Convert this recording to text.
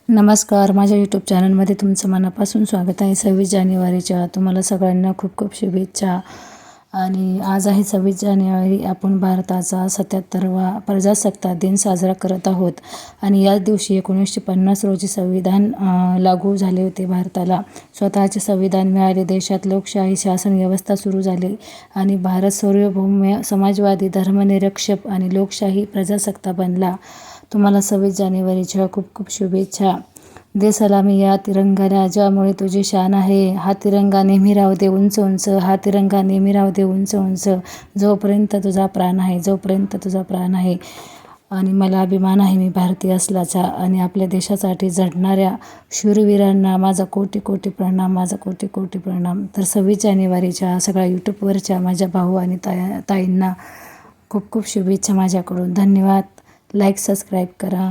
नमस्कार, माझ्या यूट्यूब चॅनलमध्ये तुमचं मनापासून स्वागत आहे. 26 जानेवारीच्या तुम्हाला सगळ्यांना खूप खूप शुभेच्छा. आणि आज आहे 26 जानेवारी. आपण भारताचा 77वा प्रजासत्ताक दिन साजरा करत आहोत. आणि याच दिवशी 1950 रोजी संविधान लागू झाले होते. भारताला स्वतःचे संविधान मिळाले. देशात लोकशाही शासन व्यवस्था सुरू झाली आणि भारत सार्वभौम, समाजवादी, धर्मनिरपेक्ष आणि लोकशाही प्रजासत्ताक बनला. तुम्हाला 26 जानेवारीच्या खूप खूप शुभेच्छा. दे सलामी या तिरंगाला, ज्यामुळे तुझी शान आहे. हा तिरंगा नेहमी राहू दे उंच उंच, हा तिरंगा नेहमी राहू दे उंच उंच, जोपर्यंत तुझा प्राण आहे, जोपर्यंत तुझा प्राण आहे. आणि मला अभिमान आहे मी भारतीय असल्याचा. आणि आपल्या देशासाठी झटणाऱ्या शूरवीरांना माझा कोटी कोटी प्रणाम, माझा कोटी कोटी प्रणाम. तर 26 जानेवारीच्या सगळ्या यूट्यूबवरच्या माझ्या भाऊ आणि ताईंना खूप खूप शुभेच्छा माझ्याकडून. धन्यवाद. लाईक सबस्क्राईब करा.